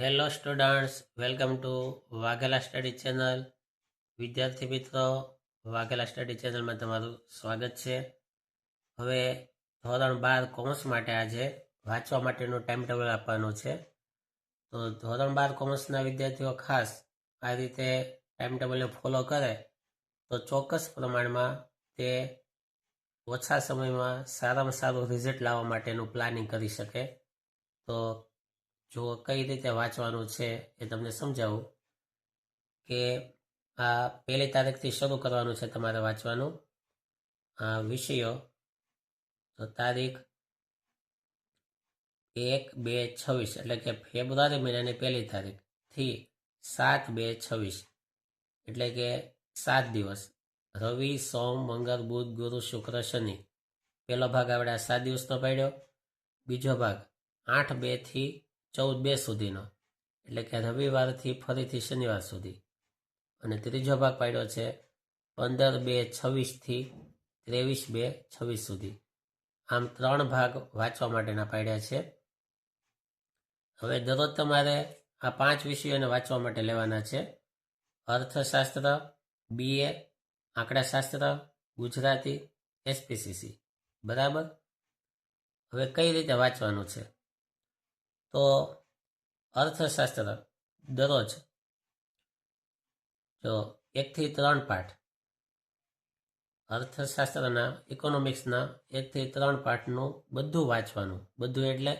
Hello students, welcome to Vaghela study channel. વિદ્યાર્થી મિત્રો, Vaghela study ચેનલમાં તમારું સ્વાગત છે. હવે ધોરણ 12 કોમર્સ માટે આજે વાંચવા માટેનું ટાઈમ ટેબલ આપવાનું છે. તો ધોરણ 12 કોમર્સના વિદ્યાર્થીઓ ખાસ આ રીતે ટાઈમ ટેબલને ફોલો કરે તો ચોક્કસ પ્રમાણમાં તે ઓછા સમયમાં સારામાં સારું રિઝલ્ટ લાવવા માટેનું પ્લાનિંગ કરી શકે. તો જો કઈ રીતે વાંચવાનું છે એ તમને સમજાવું કે આ 1 તારીખથી શરૂ કરવાનું છે તમારે વાંચવાનું. આ વિષયો તો તારીખ 1-2-26 એટલે કે ફેબ્રુઆરી મહિનાની 1 તારીખથી 7-2-26 એટલે કે 7 દિવસ, રવિ, સોમ, મંગળ, બુધ, ગુરુ, શુક્ર, શનિ. પહેલો ભાગ આપણે 7 દિવસનો પાડ્યો. બીજો ભાગ 8-2 થી 14-2 સુધીનો એટલે કે રવિવારથી ફરીથી શનિવાર સુધી. અને ત્રીજો ભાગ પાડ્યો છે 15-2-26 થી 23-2-26 સુધી. આમ 3 ભાગ વાંચવા માટેના પાડ્યા છે. હવે દરરોજ તમારે આ 5 વિષયોને વાંચવા માટે લેવાના છે: અર્થશાસ્ત્ર, BA, આંકડાશાસ્ત્ર, ગુજરાતી, SPCC. બરાબર. હવે કઈ રીતે વાંચવાનું છે? તો અર્થશાસ્ત્ર દરરોજ જો 1 થી 3 પાઠ, અર્થશાસ્ત્રના ઇકોનોમિક્સના 1 થી 3 પાઠનું બધું વાંચવાનું. બધું એટલે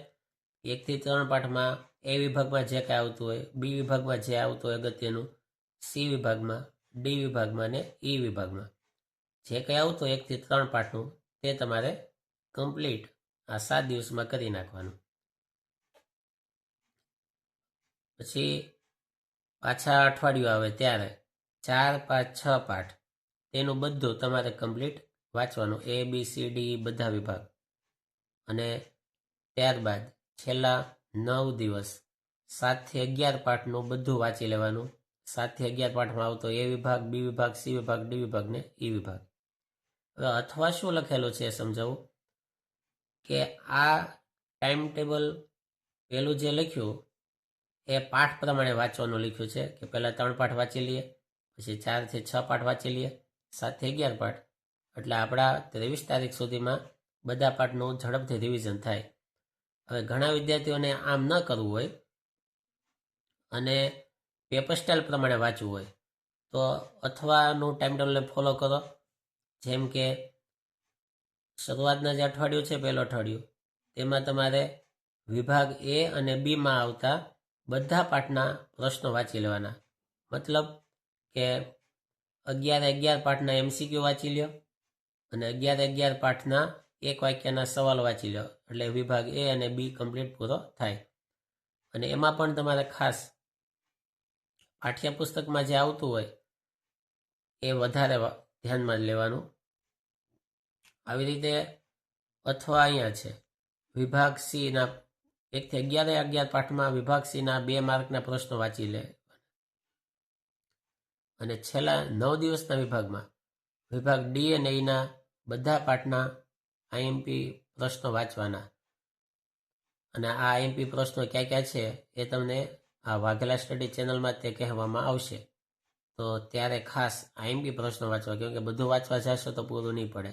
1 થી 3 પાઠમાં A વિભાગમાં જે કાંઈ આવતું હોય, B વિભાગમાં જે આવતું હોય અગત્યનું, C વિભાગમાં, D વિભાગમાં ને E વિભાગમાં જે કંઈ આવતું હોય 1 થી 3 પાઠનું તે તમારે કમ્પ્લીટ આ 7 દિવસમાં કરી નાખવાનું. પછી પાછા અઠવાડિયું આવે ત્યારે 4, 5, 6 પાઠ તેનું બધું તમારે કમ્પ્લીટ વાંચવાનું, A, B, C, D બધા વિભાગ. અને ત્યારબાદ છેલ્લા 9 દિવસ 7 થી 11 પાઠનું બધું વાંચી લેવાનું. 7 થી 11 પાઠમાં આવતો A વિભાગ, B વિભાગ, C વિભાગ, D વિભાગ ને E વિભાગ. હવે અથવા શું લખેલું છે એ સમજાવું કે આ ટાઈમ ટેબલ પહેલું જે લખ્યું એ પાઠ પ્રમાણે વાંચવાનું લખ્યું છે કે પહેલાં 3 પાઠ વાંચી લઈએ, પછી 4 થી 6 પાઠ વાંચી લઈએ, 7 થી 11 પાઠ, એટલે આપણા 23 તારીખ સુધીમાં બધા પાઠનું ઝડપથી રિવિઝન થાય. હવે ઘણા વિદ્યાર્થીઓને આમ ન કરવું હોય અને પેપર સ્ટાઇલ પ્રમાણે વાંચવું હોય તો અથવાનું ટાઈમ ટેબલને ફોલો કરો. જેમ કે શરૂઆતના જે અઠવાડિયું છે, પહેલું અઠવાડિયું, તેમાં તમારે વિભાગ A અને Bમાં આવતા બધા પાઠના પ્રશ્નો વાંચી લેવાના. મતલબ કે 11-11 પાઠના MCQ વાંચી લ્યો અને 11-11 પાઠના એક વાક્યના સવાલ વાંચી લો એટલે વિભાગ A અને B કમ્પ્લીટ પૂરો થાય. અને એમાં પણ તમારે ખાસ પાઠ્યપુસ્તકમાં જે આવતું હોય એ વધારે ધ્યાનમાં લેવાનું. આવી રીતે અથવા અહીંયા છે વિભાગ C ના 1 થી 11 પાઠમાં વિભાગ C ના 2 માર્કના પ્રશ્નો વાંચી લે. અને છેલ્લા 9 દિવસના વિભાગમાં વિભાગ D અને E ના બધા પાઠના IMP પ્રશ્નો વાંચવાના. અને આ IMP પ્રશ્નો ક્યાં ક્યાં છે એ તમને આ વાઘેલા સ્ટડી ચેનલમાં તે કહેવામાં આવશે. તો ત્યારે ખાસ IMP પ્રશ્નો વાંચવા, કેમ કે બધું વાંચવા જશો તો પૂરું નહીં પડે.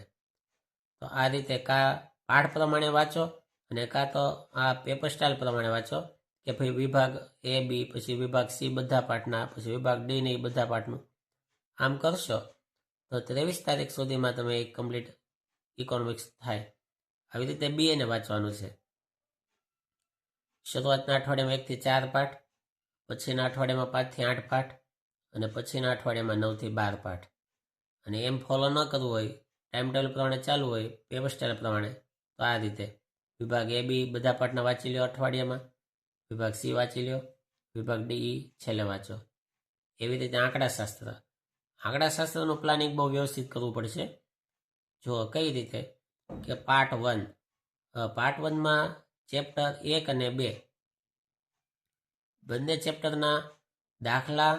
તો આ રીતે કાં પાઠ પ્રમાણે વાંચો અને કાં તો આ પેપર સ્ટાઇલ પ્રમાણે વાંચો કે ભાઈ વિભાગ A, B, પછી વિભાગ C બધા પાઠના, પછી વિભાગ D ને એ બધા પાઠનું. આમ કરશો તો 23 તારીખ સુધીમાં તમે એક કમ્પ્લીટ ઇકોનોમિક્સ થાય. આવી રીતે BA ને વાંચવાનું છે. શરૂઆતના અઠવાડિયામાં 1 થી 4 પાઠ, પછીના અઠવાડિયામાં 5 થી 8 પાઠ અને પછીના અઠવાડિયામાં 9 થી 12 પાઠ. અને એમ ફોલો ન કરવું હોય, ટાઈમ ટેબલ પ્રમાણે ચાલુ હોય, પેપર સ્ટાઇલ પ્રમાણે, તો આ રીતે વિભાગ A, B બધા પાઠના વાંચી લો અઠવાડિયામાં, વિભાગ C વાંચી લો, વિભાગ D, E છેલ્લે વાંચો. એવી રીતે આંકડાશાસ્ત્રનું પ્લાનિંગ બહુ વ્યવસ્થિત કરવું પડશે. જો કઈ રીતે કે પાર્ટ 1માં ચેપ્ટર 1 અને 2 બંને ચેપ્ટરના દાખલા,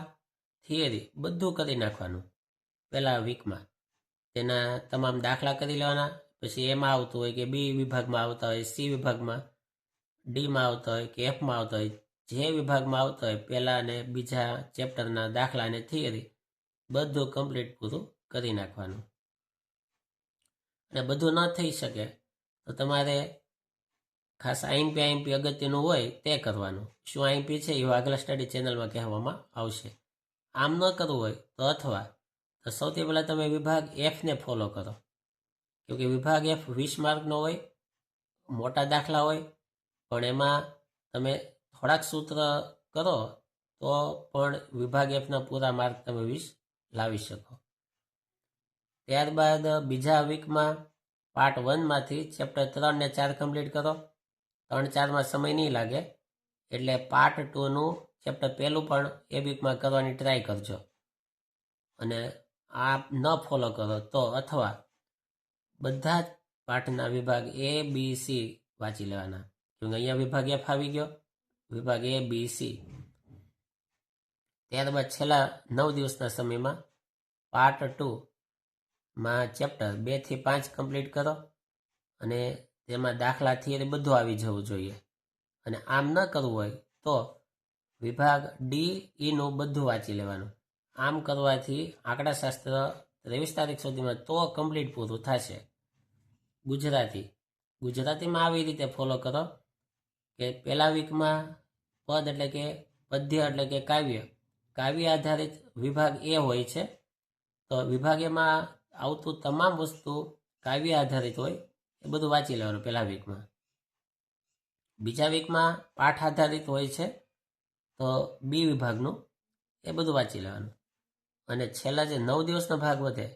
થિયરી બધું કરી નાખવાનું પહેલા વીકમાં. તેના તમામ દાખલા કરી લેવાના. પછી એમાં આવતું હોય કે B વિભાગમાં આવતા હોય, C વિભાગમાં, Dમાં આવતા હોય કે Fમાં આવતા હોય, જે વિભાગમાં આવતો હોય પહેલા અને બીજા ચેપ્ટરના દાખલા અને થિયરી બધું કમ્પ્લીટ પૂરું કરી નાખવાનું. અને બધું ન થઈ શકે તો તમારે ખાસ આઈએમપી અગત્યનું હોય તે કરવાનું. શું આઈએમપી છે એ આગલા સ્ટડી ચેનલમાં કહેવામાં આવશે. આમ ન કરવું હોય તો અથવા તો સૌથી પહેલાં તમે વિભાગ એફને ફોલો કરો, કેમકે વિભાગ એફ 20 માર્કનો હોય, મોટા દાખલા હોય, પણ એમાં તમે થોડાક સૂત્ર કરો તો પણ વિભાગ એફના પૂરા માર્ક તમે 20 લાવી શકો. ત્યારબાદ બીજા વીકમાં પાર્ટ 1માંથી ચેપ્ટર 3 ને 4 કમ્પ્લીટ કરો. 3-4માં સમય નહીં લાગે, એટલે પાર્ટ 2નું ચેપ્ટર પહેલું પણ એ વીકમાં કરવાની ટ્રાય કરજો. અને આ ન ફોલો કરો તો અથવા બધા જ પાઠના વિભાગ એ બી સી વાંચી લેવાના. કેમ કે અહીંયા વિભાગ એફ આવી ગયો, વિભાગ એ બી સી. ત્યારબાદ છેલ્લા 9 દિવસના સમયમાં પાર્ટ 2માં ચેપ્ટર 2 થી 5 કમ્પ્લીટ કરો અને તેમાં દાખલા થિયરી બધું આવી જવું જોઈએ. અને આમ ન કરવું હોય તો વિભાગ ડી ઈનું બધું વાંચી લેવાનું. આમ કરવાથી આંકડાશાસ્ત્ર 23 તારીખ સુધીમાં તો કમ્પ્લીટ પૂરું થશે. ગુજરાતીમાં આવી રીતે ફોલો કરો કે પહેલા વીકમાં પદ એટલે કે પદ્ય એટલે કે કાવ્ય આધારિત વિભાગ એ હોય છે. તો વિભાગ એમાં આવતું તમામ વસ્તુ કાવ્ય આધારિત હોય, એ બધું વાંચી લેવાનું પહેલા વીકમાં. બીજા વીકમાં પાઠ આધારિત હોય છે, તો બી વિભાગનું એ બધું વાંચી લેવાનું. અને છેલ્લા જે 9 દિવસનો ભાગ વધે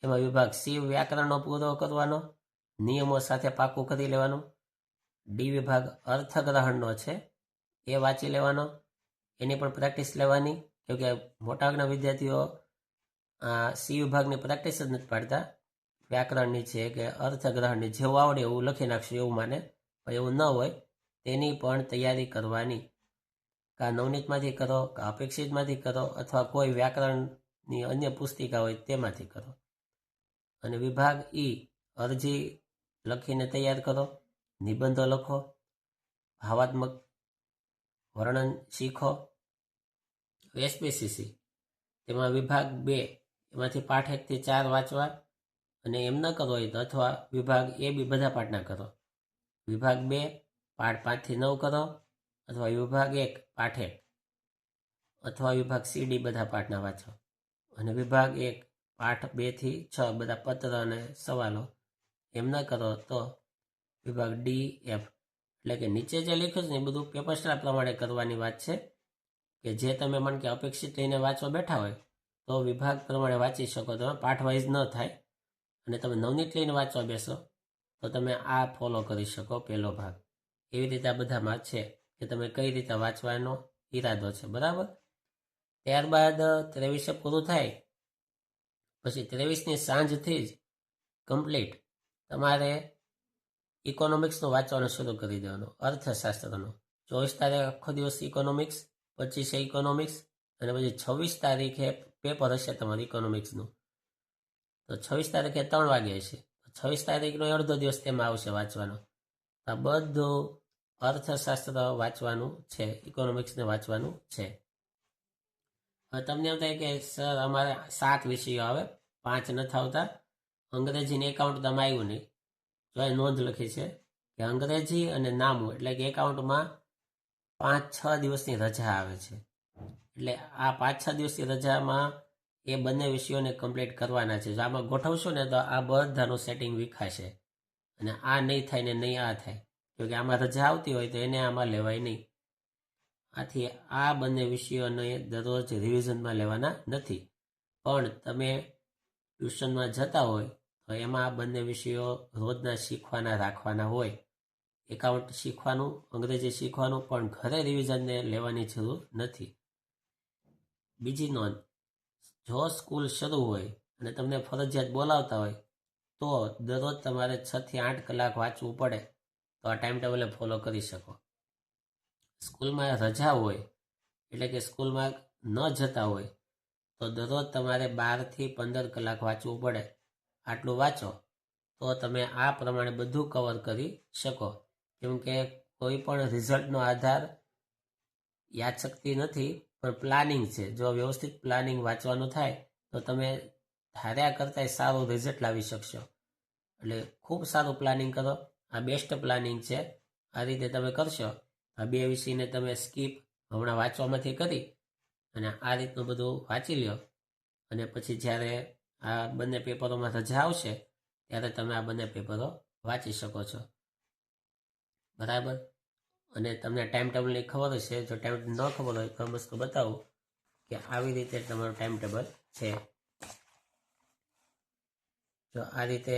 એમાં વિભાગ સી વ્યાકરણનો પૂરો કરવાનો, નિયમો સાથે પાકું કરી લેવાનું. ડી વિભાગ અર્થગ્રહણનો છે એ વાંચી લેવાનો, એની પણ પ્રેક્ટિસ લેવાની. કેમકે મોટાભાગના વિદ્યાર્થીઓ સી વિભાગની પ્રેક્ટિસ જ નથી પાડતા. વ્યાકરણની છે કે અર્થગ્રહણની જેવું આવડે એવું લખી નાખશું એવું માને, પણ એવું ન હોય. તેની પણ તૈયારી કરવાની. કાં નવનીતમાંથી કરો, કાં અપેક્ષિતમાંથી કરો, અથવા કોઈ વ્યાકરણની અન્ય પુસ્તિકા હોય તેમાંથી કરો. અને વિભાગ ઈ અરજી લખીને તૈયાર કરો, નિબંધો લખો, ભાવાત્મક વર્ણન શીખો. એસપીસીસી તેમાં વિભાગ 2 એમાંથી પાઠ 1 થી 4 વાંચવા. અને એમ ન કરવો હોય તો અથવા વિભાગ એ બી બધા પાઠના કરો. વિભાગ 2 પાઠ 5 થી 9 કરો, અથવા વિભાગ 1 પાઠ 1, અથવા વિભાગ સીડી બધા પાઠના વાંચો. અને વિભાગ 1 પાઠ 2 થી 6 બધા પત્ર અને સવાલો. એમ ન કરો તો વિભાગ ડી એફ એટલે કે નીચે જે લખ્યું છે ને એ બધું પેપર સ્ટાર પ્રમાણે કરવાની વાત છે. કે જે તમે મન કે અપેક્ષિત લઈને વાંચવા બેઠા હોય તો વિભાગ પ્રમાણે વાંચી શકો. તમે પાઠ વાઇઝ ન થાય. અને તમે નવનીત લઈને વાંચવા બેસો તો તમે આ ફોલો કરી શકો પહેલો ભાગ. એવી રીતે આ બધામાં છે કે તમે કઈ રીતે વાંચવાનો ઈરાદો છે, બરાબર. ત્યારબાદ 23 પૂરું થાય પછી 23ની સાંજથી જ કમ્પ્લીટ તમારે ઇકોનોમિક્સનું વાંચવાનું શરૂ કરી દેવાનું, અર્થશાસ્ત્રનું. 24 તારીખે આખો દિવસ ઇકોનોમિક્સ, 25 ઇકોનોમિક્સ, અને પછી 26 તારીખે પેપર હશે તમારું ઇકોનોમિક્સનું. તો 26 તારીખે 3 વાગે હશે. 26 તારીખનો અડધો દિવસ તેમાં આવશે વાંચવાનો. આ બધું અર્થશાસ્ત્ર વાંચવાનું છે, ઇકોનોમિક્સને વાંચવાનું છે. હવે તમને એમ થાય કે સર અમારે 7 વિષયો આવે, 5 નથી આવતા. અંગ્રેજીને એકાઉન્ટ તમે આવ્યું નહીં. જો એ નોંધ લખી છે કે અંગ્રેજી અને નામું એટલે કે એકાઉન્ટમાં 5-6 દિવસની રજા આવે છે. એટલે આ 5-6 દિવસની રજામાં એ બંને વિષયોને કમ્પ્લીટ કરવાના છે. જો આમાં ગોઠવશો ને તો આ બધાનું સેટિંગ વિખાશે. અને આ નહીં થાય ને નહીં આ થાય, કેમકે આમાં રજા આવતી હોય તો એને આમાં લેવાય નહીં. આથી આ બંને વિષયોને દરરોજ રિવિઝનમાં લેવાના નથી. પણ તમે ટ્યુશનમાં જતા હોય તો એમાં આ બંને વિષયો રોજના શીખવાના રાખવાના હોય. એકાઉન્ટ શીખવાનું, અંગ્રેજી શીખવાનું, પણ ઘરે રિવિઝનને લેવાની જરૂર નથી. બીજી નોંધ, જો સ્કૂલ શરૂ હોય અને તમને ફરજિયાત બોલાવતા હોય તો દરરોજ તમારે 6 થી 8 કલાક વાંચવું પડે. તો આ ટાઈમ ટેબલ ફોલો કરી શકો. સ્કૂલમાં રજા હોય એટલે કે સ્કૂલમાં ન જતા હોય તો દરરોજ તમારે 12 થી 15 કલાક વાંચવું પડે. આટલું વાંચો તો તમે આ પ્રમાણે બધું કવર કરી શકો. કેમ કે કોઈ પણ રિઝલ્ટનો આધાર યાદશક્તિ નથી પણ પ્લાનિંગ છે. જો વ્યવસ્થિત પ્લાનિંગ વાંચવાનું થાય તો તમે ધાર્યા કરતાંય સારું રિઝલ્ટ લાવી શકશો. એટલે ખૂબ સારું પ્લાનિંગ કરો. આ બેસ્ટ પ્લાનિંગ છે. આ રીતે તમે કરશો. આ 2 વિષયને તમે સ્કીપ હમણાં વાંચવામાંથી કરી અને આ રીતનું બધું વાંચી લ્યો અને પછી જ્યારે આ બંને પેપરોમાં રજા આવશે ત્યારે તમે આ બંને પેપરો વાંચી શકો છો. બરાબર. અને તમને ટાઈમ ટેબલની ખબર હશે. જો ટાઈમ ન ખબર હોય તો વસ્તુ બતાવું કે આવી રીતે તમારું ટાઈમ ટેબલ છે. જો આ રીતે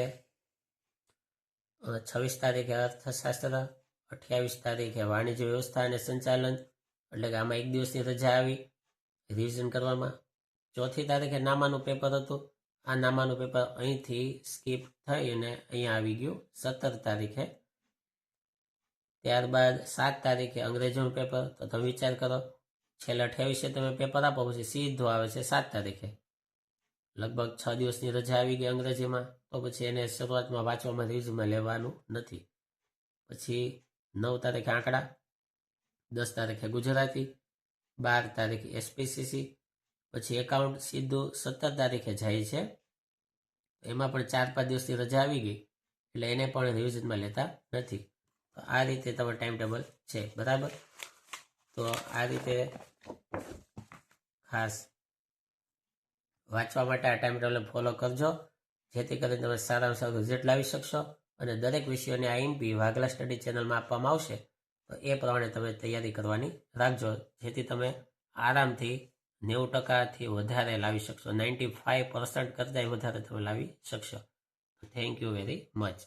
26 તારીખે અર્થશાસ્ત્ર, 28 તારીખે વાણિજ્ય વ્યવસ્થા અને સંચાલન, એટલે કે આમાં 1 દિવસની રજા આવી રિવિઝન કરવામાં. 4 તારીખે નામાનું પેપર હતું. આ નામાનું પેપર અહીંથી સ્કીપ થઈ અને અહીંયા આવી ગયું 17 તારીખે. ત્યારબાદ 7 તારીખે અંગ્રેજીનું પેપર. તો તમે વિચાર કરો, છેલ્લા 28 તમે પેપર આપો પછી સીધું આવે છે 7 તારીખે. લગભગ 6 દિવસની રજા આવી ગઈ અંગ્રેજીમાં. તો પછી એને શરૂઆતમાં વાંચવામાં રિવિઝનમાં લેવાનું નથી. પછી 9 તારીખે આંકડા, 10 તારીખે ગુજરાતી, 12 તારીખે એસપીસીસી, પછી એકાઉન્ટ સીધું 17 તારીખે જાય છે. એમાં પણ 4-5 દિવસની રજા આવી ગઈ એટલે એને પણ રિવિઝનમાં લેતા નથી. તો આ રીતે તમારું ટાઈમ ટેબલ છે. બરાબર. તો આ રીતે ખાસ વાંચવા માટે આ ટાઈમ ટેબલ ફોલો કરજો, જેથી કરીને તમે સારામાં સારું રિઝલ્ટ લાવી શકશો. અને દરેક વિષયોની આ MP વાઘલા સ્ટડી ચેનલમાં આપવામાં આવશે. તો એ પ્રમાણે તમે તૈયારી કરવાની રાખજો, જેથી તમે આરામથી 90% વધારે લાવી શકશો. 95% કરતાંય વધારે તમે લાવી શકશો. Thank you very much.